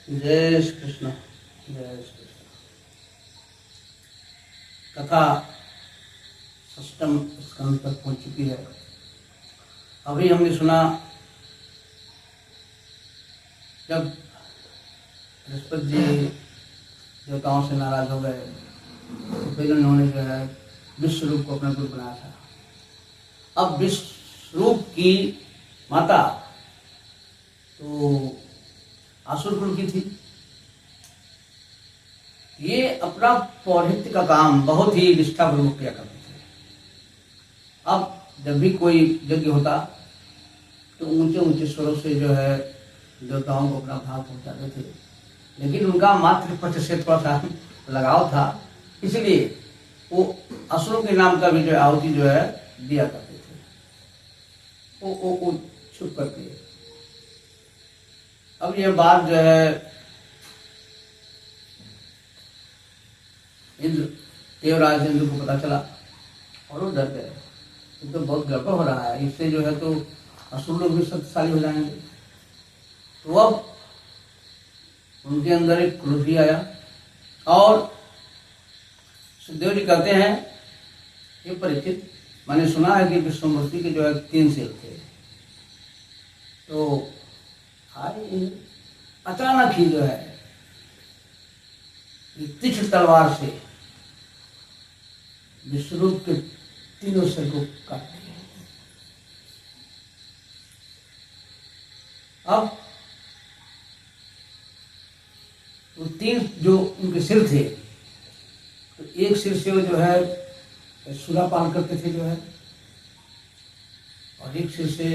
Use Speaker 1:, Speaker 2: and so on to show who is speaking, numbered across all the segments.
Speaker 1: जय श्री कृष्ण। जय श्री कृष्ण। कथा षष्ठम स्कंद तक पहुंच चुकी है। अभी हमने सुना जब बृहस्पति जी देवताओं से नाराज हो गए तो फिर उन्होंने जो है विश्व रूप को अपना गुरु बनाया था। अब विश्व रूप की माता तो आसुर कुल की थी। ये अपना पौरोहित्य का काम बहुत ही निष्ठापूर्वक किया करते थे। अब जब भी कोई यज्ञ होता तो ऊंचे ऊंचे स्वरों से जो है देवताओं को अपना भाव पहुंचाते थे, लेकिन उनका मातृपक्ष से थोड़ा सा लगाव था, इसलिए वो असुरों के नाम का भी जो आहुति जो है दिया करते थे। वो छुप करके। अब यह बात जो है इंद्र देवराज इंद्र को पता चला और वो डर गए। ये तो बहुत गड़बड़ हो रहा है, इससे जो है तो असुर लोग भी शक्तिशाली हो जाएंगे। तो अब उनके अंदर एक क्रोध भी आया और सुखदेव जी कहते हैं, ये परिचित मैंने सुना है कि विष्णुमूर्ति के जो है 3 सिर थे। तो अचानक ही जो है तीक्ष्ण तलवार से विश्वरूप के 3 सिर को काट दिया। अब वो 3 जो उनके सिर थे, तो एक सिर से वो जो है सुरा पान करते थे जो है, और एक सिर से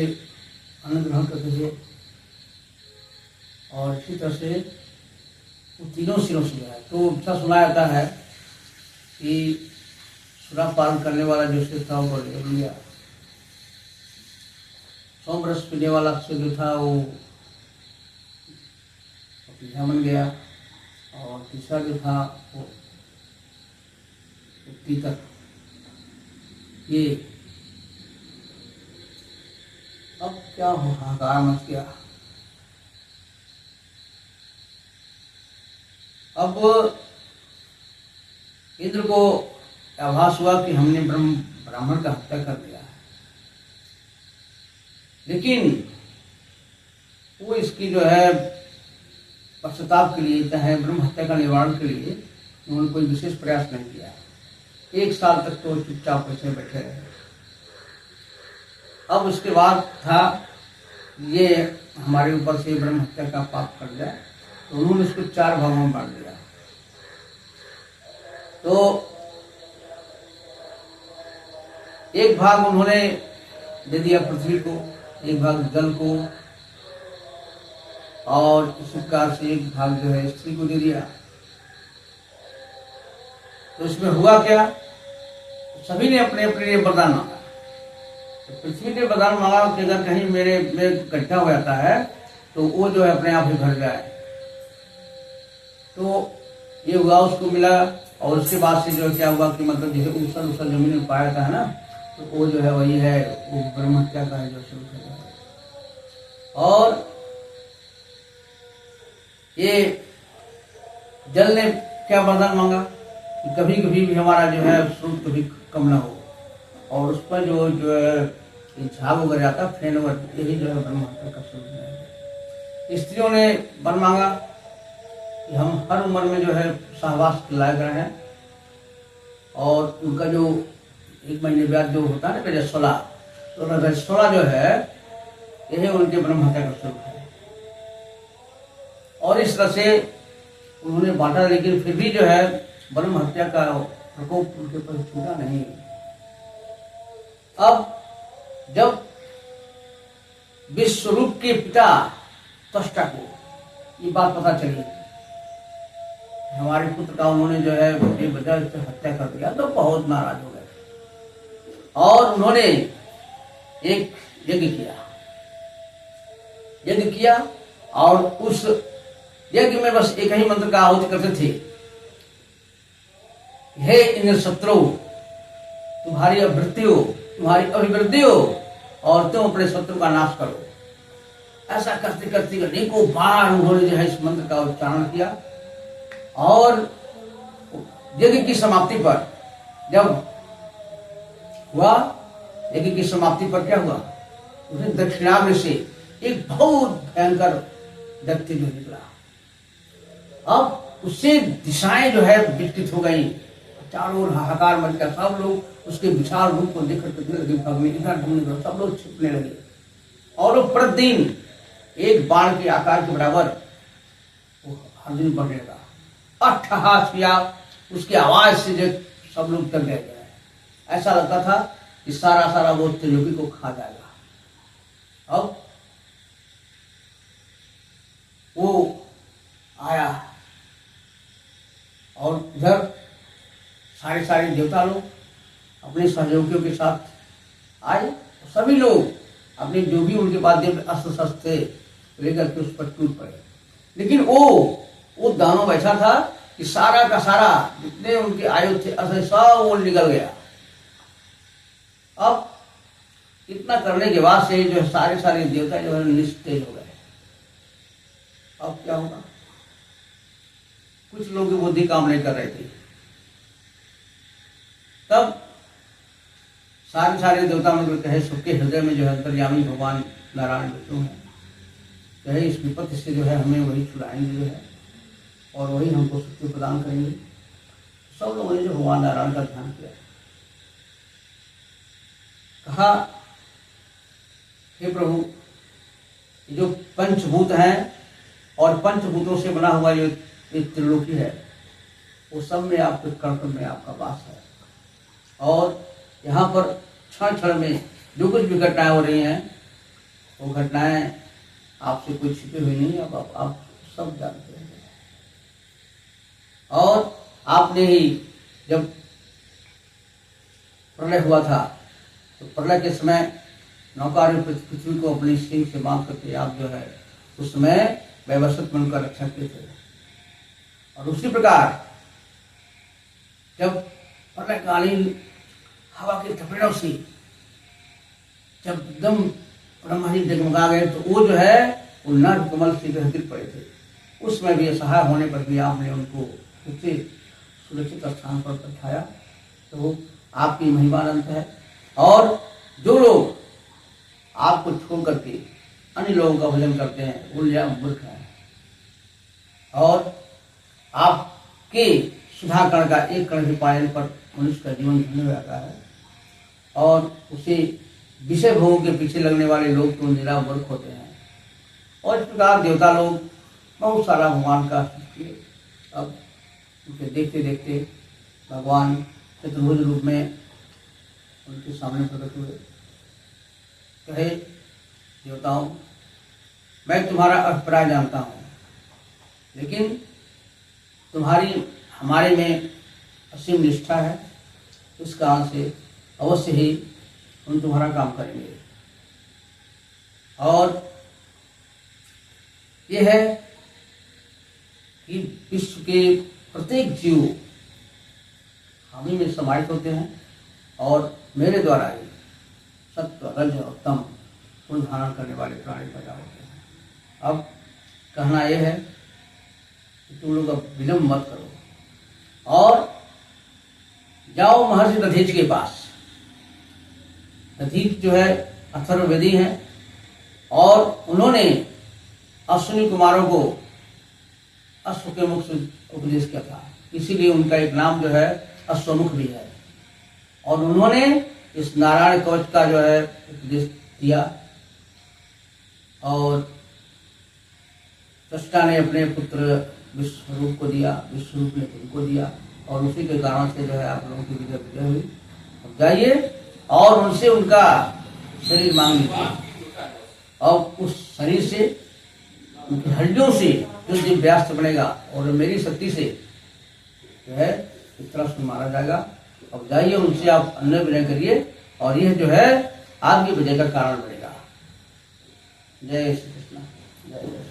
Speaker 1: अन्न ग्रहण करते थे, और इसी तरह से वो 3 सिरों से जो है तो ऐसा सुना जाता है कि सुरा पान करने वाला जो सिर था वो बन गया, सोमरस पीने वाला सिर जो था वो पीछा बन गया, और तीसरा जो था वो तीतर। ये अब क्या हो, हाहाकार मच गया। अब इंद्र को आभास हुआ कि हमने ब्राह्मण का हत्या कर दिया है, लेकिन वो इसकी जो है पश्चाताप के लिए, चाहे ब्रह्म हत्या का निवारण के लिए उन्होंने कोई विशेष प्रयास नहीं किया। 1 साल तक तो चुपचाप पीछे बैठे रहे। अब उसके बाद था ये हमारे ऊपर से ब्रह्म हत्या का पाप कर जाए, तो उन्होंने इसको 4 भागों में बांट दिया। तो एक भाग उन्होंने दे दिया पृथ्वी को, एक भाग जल को, और इस प्रकार से एक भाग जो है स्त्री को दे दिया। तो इसमें हुआ क्या, सभी ने अपने अपने लिए वरदान मांगा। तो पृथ्वी ने वरदान मांगा कि अगर कहीं मेरे में गड्ढा हो जाता है तो वो जो है अपने आप ही भर जाए। तो ये हुआ, उसको मिला, और उसके बाद से जो है क्या हुआ कि मतलब जैसे ऊसर जमीन में पाया था ना, तो वो जो है वही है, वो ब्रह्म हत्या का है जो शुरू किया। और ये जल ने क्या वरदान मांगा कि कभी कभी भी हमारा जो है स्रोत कभी कम ना हो, और उस पर जो है झाग उगर जाता, फेन उगर, यही जो है ब्रह्म हत्या का स्वरूप है। स्त्रियों ने वर मांगा कि हम हर उम्र में जो है सहवास के लायक रहे हैं, और उनका जो 1 महीने बाद जो होता है ना रजस्वला, तो रजस्वला जो है यही उनके ब्रह्म हत्या का स्वरूप है। और इस तरह से उन्होंने बांटा, लेकिन फिर भी जो है ब्रह्म हत्या का प्रकोप उनके ऊपर छूटा नहीं। अब जब विश्वरूप के पिता त्वष्टा को ये बात पता चली हमारे पुत्र का उन्होंने जो है बेवजह से हत्या कर दिया, तो बहुत नाराज हो गए, और उन्होंने एक यज्ञ किया, और उस यज्ञ में बस एक ही मंत्र का आहुति करते थे, हे इंद्र शत्रु, तुम्हारी अभिवृद्धि हो, तुम्हारी अभिवृद्धि हो, और तुम अपने शत्रु का नाश करो। ऐसा करते करते अनेकों बार उन्होंने जो है इस मंत्र का उच्चारण किया। और यज्ञ की समाप्ति पर जब हुआ, यज्ञ की समाप्ति पर क्या हुआ, उसने दक्षिणाग्र से एक बहुत भयंकर दैत्य जो निकला। अब उससे दिशाएं जो है विकृत हो गई, चारों ओर हाहाकार मच गया। सब लोग उसके विशाल रूप को देखकर कितने लगे भागने, इधर ढूंढने लगे, सब लोग छिपने लगे। और वो प्रतिदिन एक बाण के आकार के बराबर वो हर दिन बढ़ने लगा। अट्ठहास किया, उसकी आवाज से जो सब लोग डर गए। ऐसा लगता था कि सारा वो त्रिलोकी को खा जाएगा। अब वो आया और इधर सारे देवता लोग अपने सहयोगियों के साथ आए। सभी लोग अपने जो भी उनके पास अस्त्र शस्त्र थे लेकर के उस पर टूट पड़े। लेकिन वो दानव ऐसा था कि सारा का सारा जितने उनके आयुध थे असर सब वो निकल गया। अब इतना करने के बाद से जो सारे देवता जो है निस्तेज हो गए। अब क्या होगा, कुछ लोग की बुद्धि काम नहीं कर रहे थे। तब सारे देवता में कहे सबके हृदय में जो है अंतर्यामी भगवान नारायण विष्णु है, कहे इस विपत्ति से जो है हमें वही छुड़ाएंगे जो है और वही हमको शक्ति प्रदान करेंगे। सब लोगों ने जो भगवान नारायण का ध्यान किया, कहा हे प्रभु, जो पंचभूत हैं और पंचभूतों से बना हुआ जो एक त्रिलोकी है वो सब में आपके कण में आपका वास है। और यहाँ पर क्षण में जो कुछ भी घटनाएं हो रही हैं वो घटनाएं आपसे कोई छिपी हुई नहीं, अब आप सब जानते हैं। और आपने ही जब प्रलय हुआ था तो प्रलय के समय नौकार पृथ्वी को अपनी सिंह से बांध करके आप जो है उस समय व्यवस्थित बनकर रक्षा किए थे। और उसी प्रकार जब प्रलयकालीन हवा के थपेड़ों से जब एकदम ब्रह्मा जी जगमगा गए तो वो जो है वो नर कमल से गिर पड़े थे। उसमें भी असहाय होने पर भी आपने उनको उससे सुरक्षित स्थान पर बैठाया। तो आपकी महिमा अनंत है। और जो लोग आपको छोड़ करके अन्य लोगों का भजन करते हैं वो मूर्ख हैं। और आपके सुधा कण का एक कण भी पाने पर मनुष्य का जीवन धन्य हो जाता है। और उसे विषय भोगों के पीछे लगने वाले लोग तो निरा मूर्ख होते हैं। और इस प्रकार देवता लोग बहुत सारा भगवान का किए। अब उनके देखते देखते भगवान चतुर्भुज रूप में उनके सामने प्रकट हुए। कहे देवताओं, मैं तुम्हारा अभिप्राय जानता हूँ, लेकिन तुम्हारी हमारे में असीम निष्ठा है, इस कारण से अवश्य ही हम तुम्हारा काम करेंगे। और यह है कि विश्व के प्रत्येक जीव हम ही में समाहित होते हैं और मेरे द्वारा ही सत्व रज और तम गुण धारण करने वाले प्राणी पैदा होते हैं। अब कहना यह है कि तुम लोग अब विलंब मत करो और जाओ महर्षि दधीच के पास। दधीच जो है अथर्ववेदी हैं और उन्होंने अश्विनी कुमारों को अश्व के मुख से उपदेश किया था, इसीलिए उनका एक नाम जो है अश्वमुख भी है। और उन्होंने इस नारायण कवच का जो है उपदेश दिया और सृष्टा ने अपने पुत्र विश्वरूप को दिया, विश्वरूप ने तुमको दिया और उसी के कारण से जो है आप लोगों की विजय हुई। अब जाइए और उनसे उनका शरीर मांग लीजिए और उस शरीर से उनकी हड्डियों से जो दिव्यास्त्र बनेगा और मेरी शक्ति से जो है इस तरह से मारा जाएगा। अब जाइए उनसे आप अन्न विनय करिए और यह जो है आपकी विजय का कारण बनेगा। जय श्री कृष्ण। जय जय।